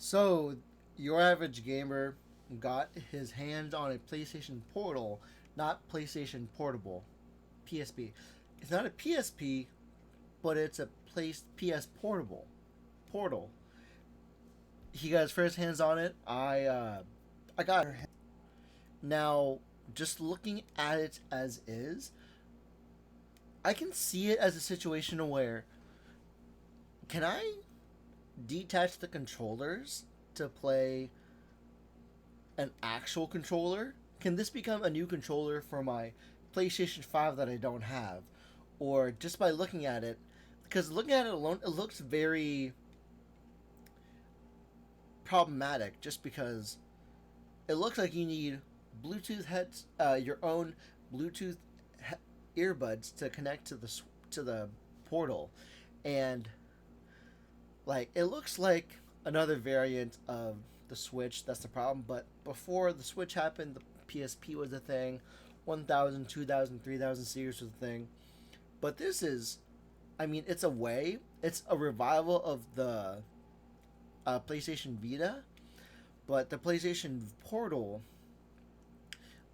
So, your average gamer got his hands on a PlayStation Portal, not PlayStation Portable, PSP. It's not a PSP, but it's a PS Portable Portal. He got his first hands on it. I got now just looking at it as is. I can see it as a situation where can I detach the controllers to play an actual controller? Can this become a new controller for my PlayStation 5 that I don't have? Or just by looking at it, because looking at it alone, it looks very problematic just because it looks like you need Bluetooth heads, your own Bluetooth earbuds to connect to the portal, and like it looks like another variant of the Switch. That's the problem. But before the Switch happened, the PSP was a thing. 1000, 2000, 3000 series was a thing. But this is, I mean, it's a way. It's a revival of the PlayStation Vita. But the PlayStation Portal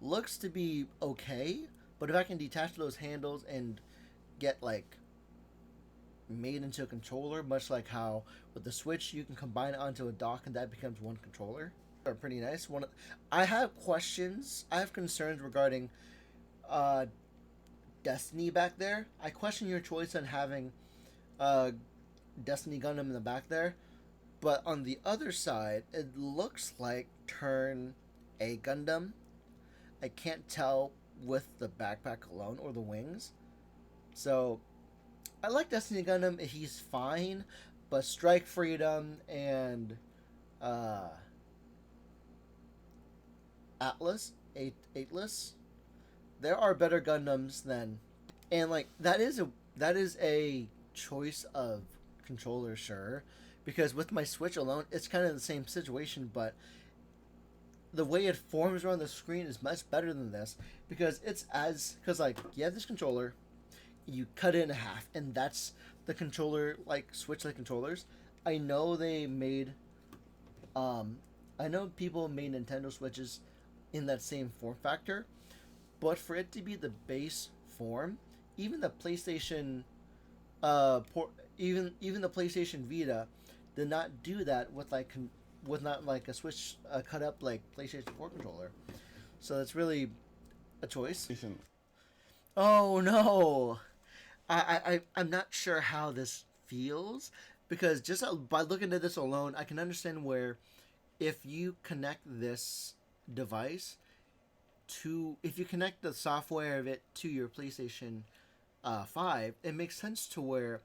looks to be okay. But if I can detach those handles and get like made into a controller, much like how with the Switch you can combine it onto a dock and that becomes one controller. Are pretty nice. I have questions. I have concerns regarding uh, Destiny back there. I question your choice on having uh, Destiny Gundam in the back there, but on the other side, it looks like Turn A Gundam. I can't tell with the backpack alone or the wings. So I like Destiny Gundam. He's fine, but Strike Freedom and uh, Atlas, there are better Gundams than, and like that is a choice of controller, sure, because with my Switch alone, it's kind of the same situation, but the way it forms around the screen is much better than this because like you have this controller, you cut it in half, and that's the controller like Switch like controllers. I know they made, um, I know people made Nintendo Switches in that same form factor, but for it to be the base form, even the PlayStation, even the PlayStation Vita, did not do that with with not like a Switch cut up like PlayStation 4 controller. So it's really a choice. Oh no! I'm not sure how this feels because just by looking at this alone, I can understand where if you connect this device if you connect the software of it to your PlayStation 5, it makes sense to where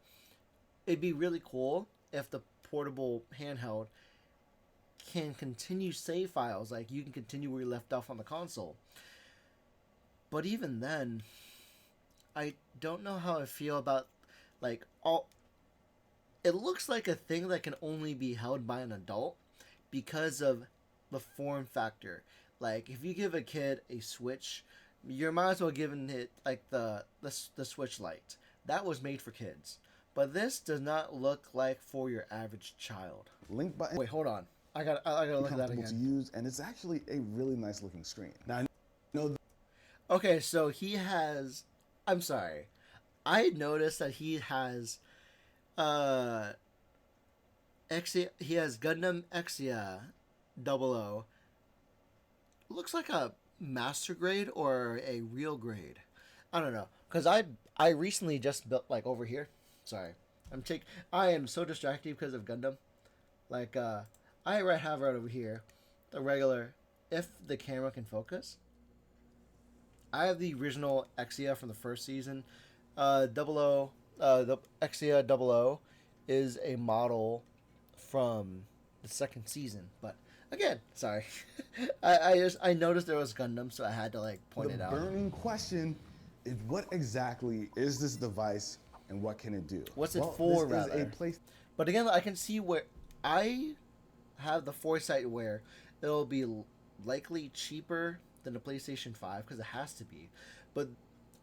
it'd be really cool if the portable handheld can continue save files, like you can continue where you left off on the console. But even then, I don't know how I feel about like all. It looks like a thing that can only be held by an adult because of the form factor. Like if you give a kid a Switch, you might as well give it like the Switch Lite. That was made for kids. But this does not look like for your average child. Link button. Wait, hold on. I gotta look at that Comfortable to again. use, and it's actually a really nice looking screen. Now I know. Okay, so he has. I'm sorry. I noticed that he has. Uh, He has Gundam Exia 00. Looks like a master grade or a real grade. I don't know, cause I recently just built like over here. Sorry, I am so distracted because of Gundam. Like I have right over here, the regular. If the camera can focus, I have the original Exia from the first season. Double O, the Exia 00 is a model from the second season. But again, sorry, I noticed there was Gundam, so I had to like point it The out. burning question is what exactly is this device and what can it do? What's it well, for, this rather? is a place. But again, I can see where I have the foresight where it'll be likely cheaper than the PlayStation 5 because it has to be. But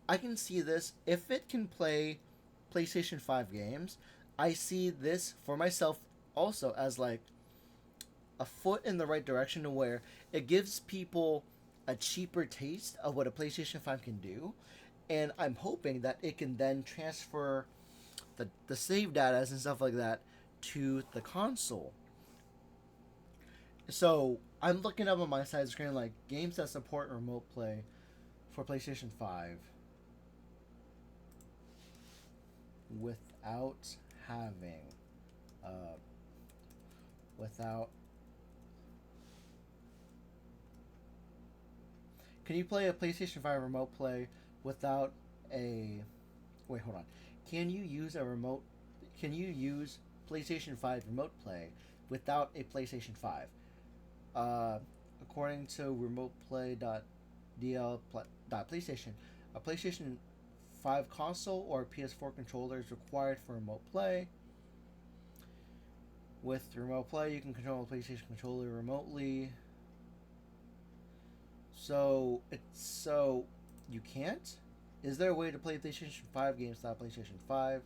I can see this if it can play PlayStation 5 games. I see this for myself also as like a foot in the right direction to where it gives people a cheaper taste of what a PlayStation 5 can do. And I'm hoping that it can then transfer the save data and stuff like that to the console. So I'm looking up on my side screen like games that support remote play for PlayStation 5 without having uh, without can you play a PlayStation 5 remote play without a wait, hold on. Can you use a remote can you use PlayStation 5 remote play without a PlayStation 5? According to remoteplay.dl.playstation, a PlayStation 5 console or PS4 controller is required for remote play. With remote play, you can control a PlayStation controller remotely. So you can't? Is there a way to play PlayStation 5 games without PlayStation 5?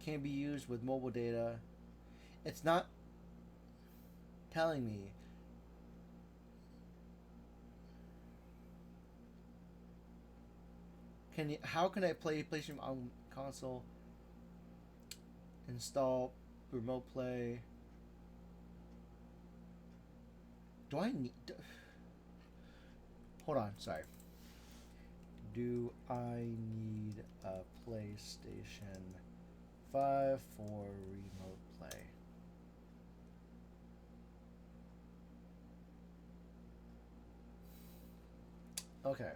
Can be used with mobile data. It's not telling me. How can I play PlayStation on console? Install remote play. Do I need? Hold on, sorry. Do I need a PlayStation 5 for remote play? Okay.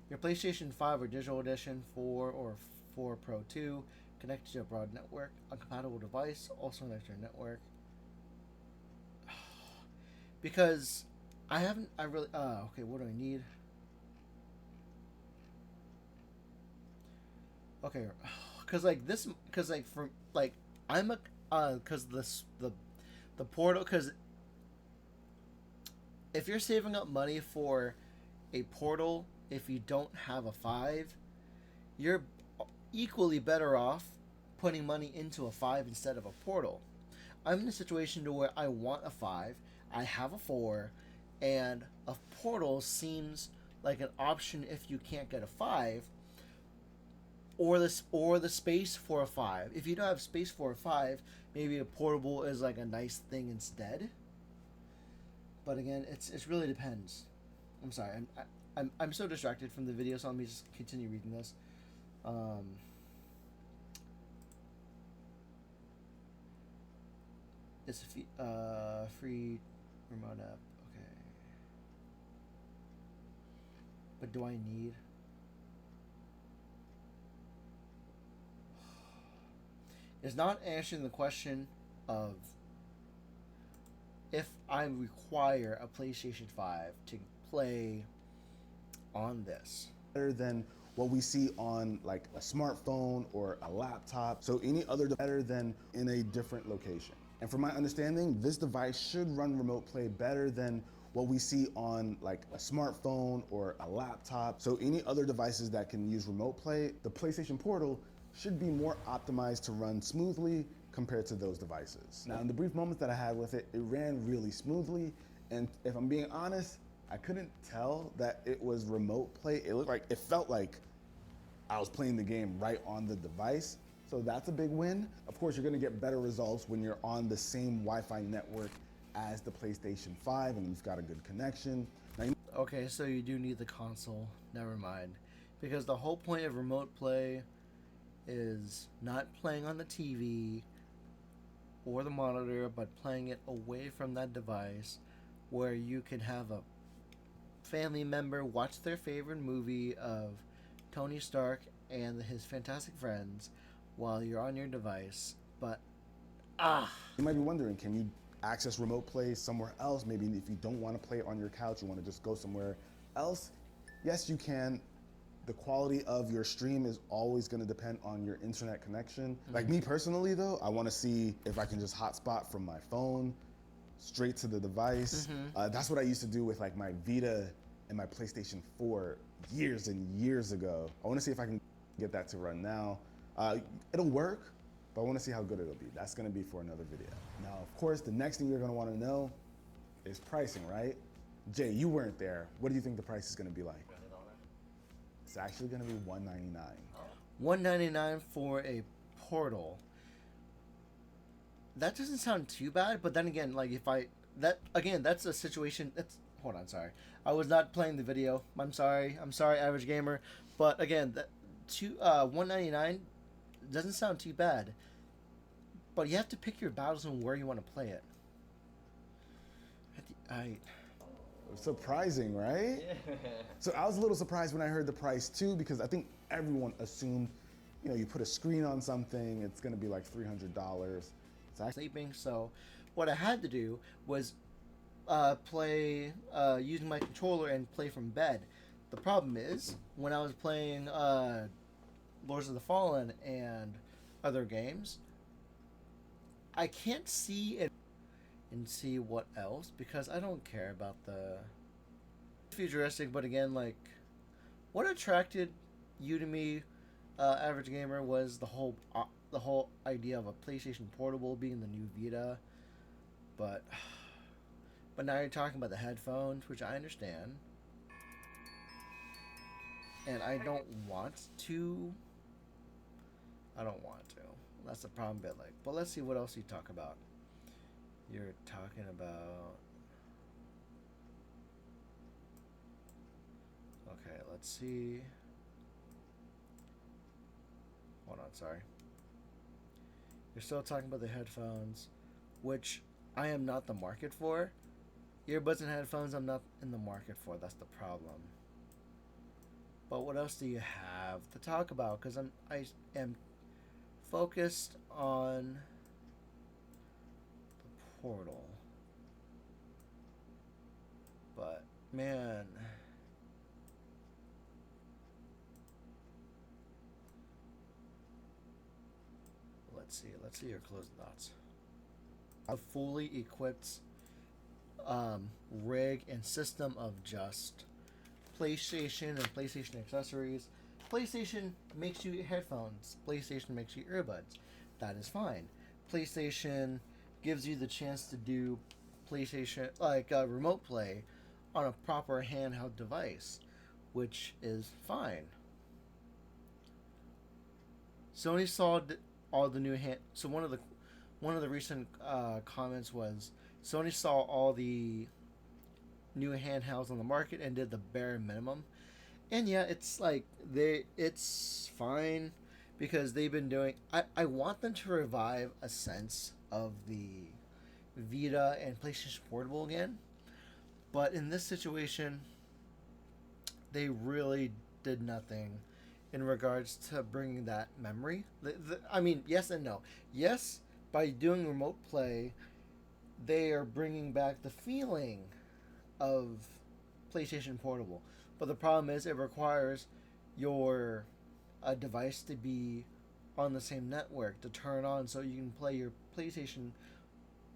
Your PlayStation 5 or Digital Edition 4 or 4 Pro 2 connected to a broad network, a compatible device, also connected to your network. Because I really, okay, what do I need? Okay, cause like for, like, I'm cause the portal, cause if you're saving up money for a portal, if you don't have a 5, you're equally better off putting money into a 5 instead of a portal. I'm in a situation to where I want a 5, I have a 4, and a portal seems like an option if you can't get a 5, or the space for a 5. If you don't have space for a 5, maybe a portable is like a nice thing instead. But again, it really depends. I'm sorry, I'm so distracted from the video, so let me just continue reading this. It's a free remote app. Okay. But do I need? It's not answering the question of if I require a PlayStation 5 to play on this. Better than what we see on like a smartphone or a laptop. So any other better than in a different location. And from my understanding, this device should run remote play better than what we see on like a smartphone or a laptop. So any other devices that can use remote play, the PlayStation Portal should be more optimized to run smoothly compared to those devices. Now, in the brief moments that I had with it, it ran really smoothly. And if I'm being honest, I couldn't tell that it was remote play. It felt like I was playing the game right on the device. So that's a big win. Of course, you're gonna get better results when you're on the same Wi-Fi network as the PlayStation 5 and you've got a good connection. Okay, so you do need the console. Never mind. Because the whole point of remote play is not playing on the TV or the monitor, but playing it away from that device where you can have a family member watch their favorite movie of Tony Stark and his fantastic friends while you're on your device. But you might be wondering, can you access remote play somewhere else? Maybe if you don't want to play it on your couch, you want to just go somewhere else. Yes, you can. The quality of your stream is always going to depend on your internet connection. Like me personally though, I want to see if I can just hotspot from my phone straight to the device. That's what I used to do with like my Vita and my PlayStation 4 years and years ago. I want to see if I can get that to run now. It'll work, but I want to see how good it'll be. That's going to be for another video. Now, of course, the next thing you're going to want to know is pricing, right? Jay, you weren't there. What do you think the price is going to be like? It's actually going to be $199. $199 for a portal. That doesn't sound too bad, but then again, like that's a situation. Hold on, sorry. I was not playing the video. I'm sorry, average gamer. But again, that $199 doesn't sound too bad. But you have to pick your battles and where you want to play it. Surprising, right? Yeah. So I was a little surprised when I heard the price too, because I think everyone assumed, you put a screen on something, it's gonna be like $300. It's actually sleeping, so what I had to do was play using my controller and play from bed. The problem is, when I was playing Lords of the Fallen and other games, I can't see it and see what else, because I don't care about the futuristic. But again, like, what attracted you to me, average gamer, was the whole idea of a PlayStation Portable being the new Vita. But now you're talking about the headphones, which I understand, and I don't want to. That's the problem. But let's see what else you talk about. You're talking about. Okay, let's see. Hold on, sorry. You're still talking about the headphones, which I am not the market for. Earbuds and headphones, I'm not in the market for. That's the problem. But what else do you have to talk about? Because I am focused on the portal. But man, let's see your closing thoughts. A fully equipped rig and system of just PlayStation and PlayStation accessories. PlayStation makes you headphones. PlayStation makes you earbuds. That is fine. PlayStation gives you the chance to do PlayStation remote play on a proper handheld device, which is fine. Sony saw all the new So one of the recent comments was Sony saw all the new handhelds on the market and did the bare minimum. And yeah, it's fine, because they've been doing. I want them to revive a sense of the Vita and PlayStation Portable again, but in this situation, they really did nothing in regards to bringing that memory. I mean, yes and no. Yes, by doing remote play, they are bringing back the feeling of PlayStation Portable. But the problem is, it requires your device to be on the same network to turn on, so you can play your PlayStation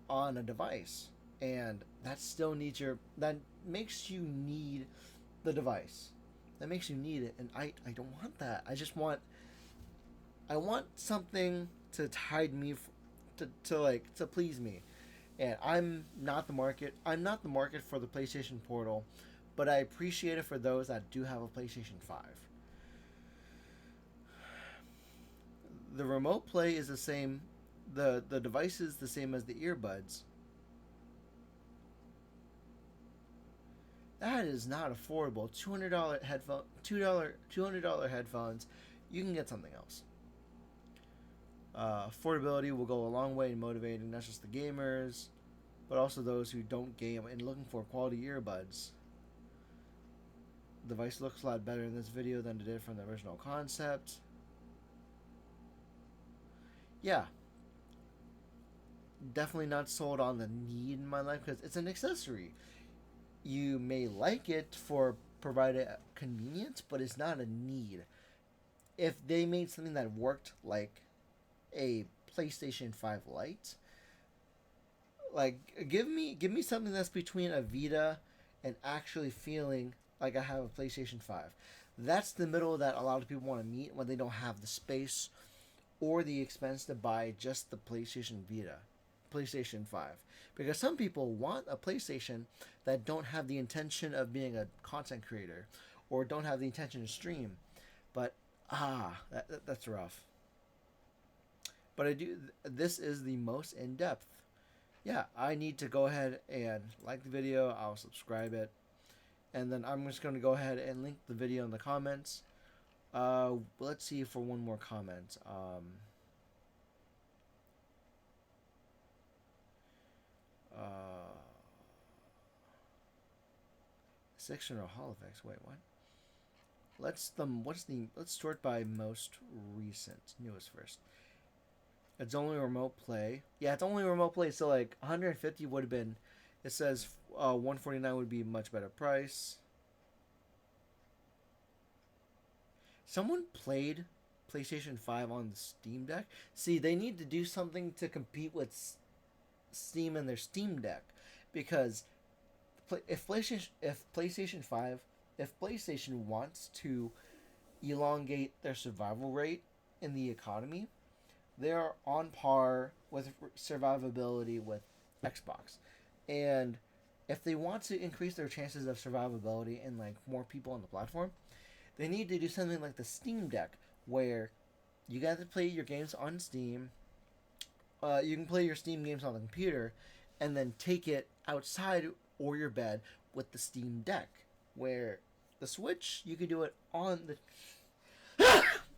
on a device, and that makes you need the device. That makes you need it, and I don't want that. I want something to tide me, to please me, and I'm not the market for the PlayStation Portal, but I appreciate it for those that do have a PlayStation 5. The remote play is the same. The device is the same as the earbuds. That is not affordable. $200 headphone, $200 headphones. You can get something else. Affordability will go a long way in motivating not just the gamers, but also those who don't game and looking for quality earbuds. The device looks a lot better in this video than it did from the original concept. Yeah. Definitely not sold on the need in my life, because it's an accessory. You may like it for provided convenience, but it's not a need. If they made something that worked like a PlayStation 5 Lite, like give me something that's between a Vita and actually feeling like I have a PlayStation 5. That's the middle that a lot of people want to meet when they don't have the space or the expense to buy just the PlayStation 5. Because some people want a PlayStation that don't have the intention of being a content creator or don't have the intention to stream. But that's rough. But I do. This is the most in depth. Yeah, I need to go ahead and like the video. I'll subscribe it, and then I'm just going to go ahead and link the video in the comments. Let's see for one more comment. 600 Hall effects. Wait, what? Let's sort by most recent, newest first. It's only remote play. Yeah, it's only remote play. So like 150 would have been. It says 149 would be a much better price. Someone played PlayStation 5 on the Steam Deck. See, they need to do something to compete with Steam and their Steam Deck, because if PlayStation wants to elongate their survival rate in the economy, they are on par with survivability with Xbox. And if they want to increase their chances of survivability and like more people on the platform, they need to do something like the Steam Deck, where you got to play your games on Steam. You can play your Steam games on the computer, and then take it outside or your bed with the Steam Deck. Where the Switch, you can do it on the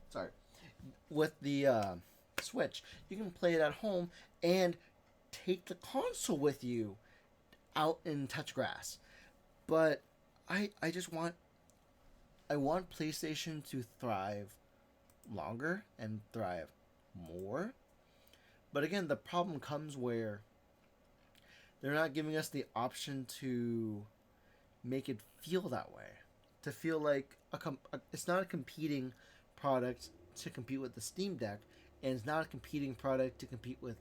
sorry, with the Switch, you can play it at home and take the console with you out and touch grass. But I just want PlayStation to thrive longer and thrive more. But again, the problem comes where they're not giving us the option to make it feel that way. To feel like it's not a competing product to compete with the Steam Deck, and it's not a competing product to compete with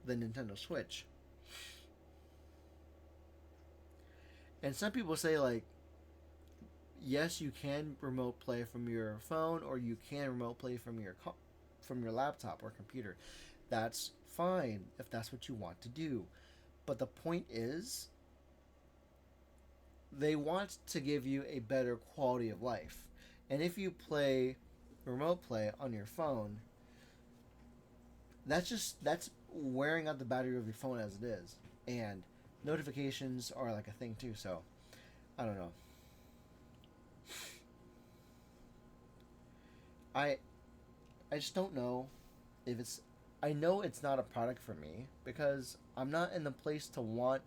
the Nintendo Switch. And some people say, like, yes, you can remote play from your phone, or you can remote play from your laptop or computer. That's fine if that's what you want to do. But the point is, they want to give you a better quality of life. And if you play remote play on your phone, that's wearing out the battery of your phone as it is. And notifications are like a thing too, so I don't know. I just don't know if it's. I know it's not a product for me because I'm not in the place to want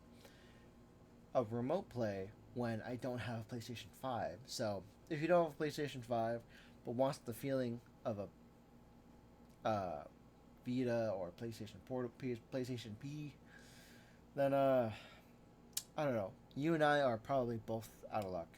a remote play when I don't have a PlayStation 5. So if you don't have a PlayStation 5 but wants the feeling of a Vita or PlayStation P, then I don't know. You and I are probably both out of luck.